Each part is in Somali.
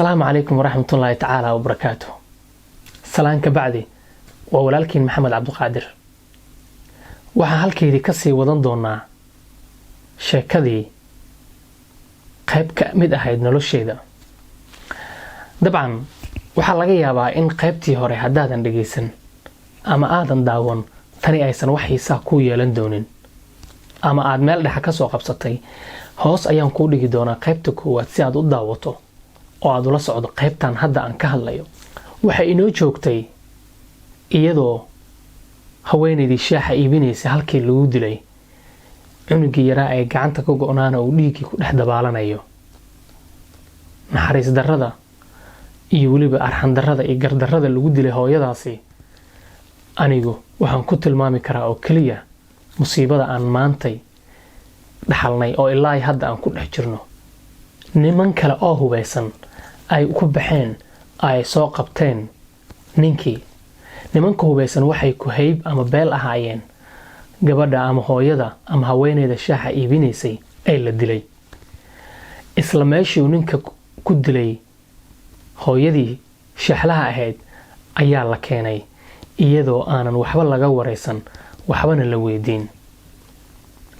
السلام عليكم ورحمة الله تعالى وبركاته. سلام كبعدي وولالكين محمد عبد القادر. waxaa halkeedii ka sii wadan doonaa sheekadii qayb ka mid ahayd nolosheeda. dabcan waxaa laga yaabaa in qaybtii hore haddaadan dhageysan ama aadan daawan tani aysan wax xiisaa ku yeelan doonin ama aad meel dhex ka soo qabsatay. hoos ayaan ku dhigi doonaa qaybta koowaad si aad u daawato oo aad ula socdo qaybtan hadda aan ka hadlayo. waxa inoo joogtay iyadoo haweeneydii shaaxa iibinaysa halkii lagu dilay cunugii yaraa ay gacanta ka go'naana uu dhiigii ku dhex dabaalanayo. naxariis darrada iyo weliba arxan darrada iyo gardarrada lagu dilay hooyadaasi anigu waxaan ku tilmaami karaa oo kaliya musiibada aan maantay dhaxalnay oo ilaa hadda aan ku dhex jirno. niman kale oo hubeysan ay ku baxeen ay soo qabteen ninkii. nimanka hubeysan waxay ku hayb ama beel ahaayeen gabadha ama hooyada ama haweeneyda shaaxa iibinaysay ay la dilay. isla meeshii ninka ku dilay hooyadii shaaxlaha ahayd ayaa la keenay iyadoo aanan waxba laga wareysan waxbana la weydiin.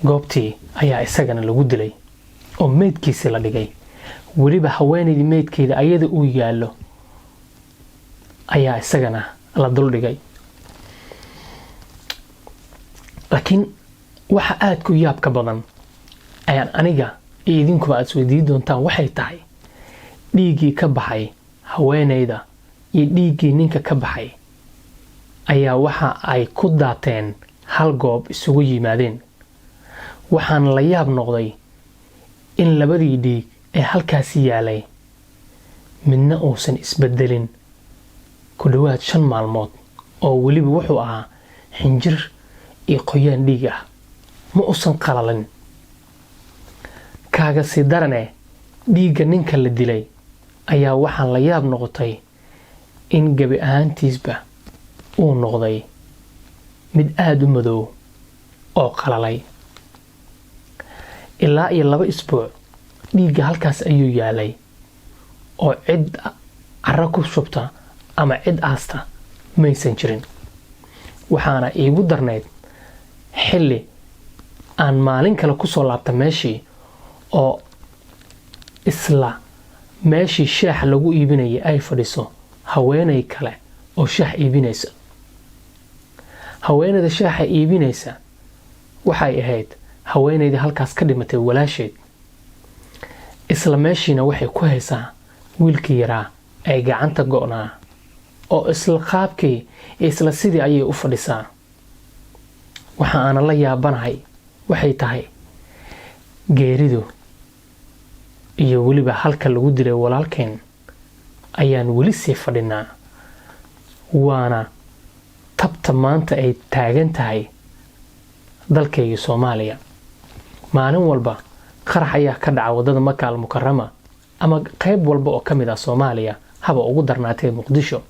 goobtii ayaa isagana lagu dilay oo meydkiisa la dhigay. weliba haweeneydii meydkeeda ayada uu yaalo ayaa isagana la dul dhigay. laakiin waxa aad ku yaab ka badan ayaan aniga iyo idinkuba aad isweydiin doontaan waxay tahay dhiiggii ka baxay haweeneyda iyo dhiiggii ninka ka baxay ayaa waxa ay ku daateen hal goob isugu yimaadeen. waxaan la yaab noqday in labadii dhiig ee halkaasi yaalay midna uusan isbedelin ku dhawaad 5 maalmood oo weliba wuxuu ahaa xinjir iyo qoyaan dhiig ah ma uusan qalalin. kaaga si darane dhiigga ninka la dilay ayaa waxaan la yaab noqotay in gabi ahaantiisba uu noqday mid aad u madow oo qalalay. ilaa iyo 2 isbuuc dhiigga halkaas ayuu yaalay oo cid carro ku shubta ama cid aasta maysan jirin. waxaana iigu darneyd xilli aan maalin kale ku soo laabta meeshii oo isla meeshii shaax lagu iibinayay ay fadhiso haweeney kale oo shaax iibinaysa. haweeneyda shaaxa iibinaysa waxay ahayd haweeneydii halkaas ka dhimatay walaasheed. isla meeshiina waxay ku haysaa wiilkii yaraa ay gacanta go'naa oo isla qaabkii isla sidii ayay u fadhisaa. waxa aan la yaabanahay waxay tahay geeridu iyo weliba halka lagu dilay walaalkeen ayaan weli sii fadhinaa. waana tabta maanta ay taagan tahay dalkayga Soomaaliya. maalin walba qarax ayaa ka dhaca wadada Maka al-Mukarrama ama qayb walba oo kamid ah Soomaaliya haba ugu darnaatay Muqdisho.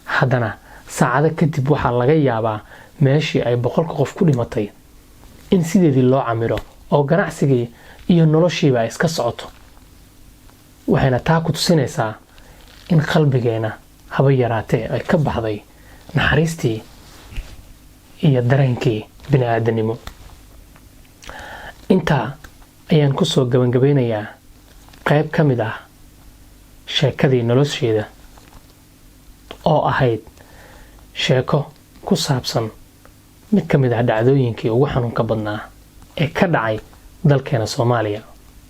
haddana saacado kadib waxaa laga yaabaa meeshii ay 100 qof ku dhimatay in sideedii loo camiro oo ganacsigii iyo noloshiiba ay iska socoto. waxayna taa ku tusinaysaa in qalbigeena haba yaraatee ay ka baxday naxariistii iyo dareenkii bini'aadanimo. intaa ayaan ku soo gabagabeynayaa qayb ka mid ah sheekadii nolosheeda oo ahayd sheeko ku saabsan mid ka mid ah dhacdooyinkii ugu xanuunka badnaa ee ka dhacay dalkeena Soomaaliya.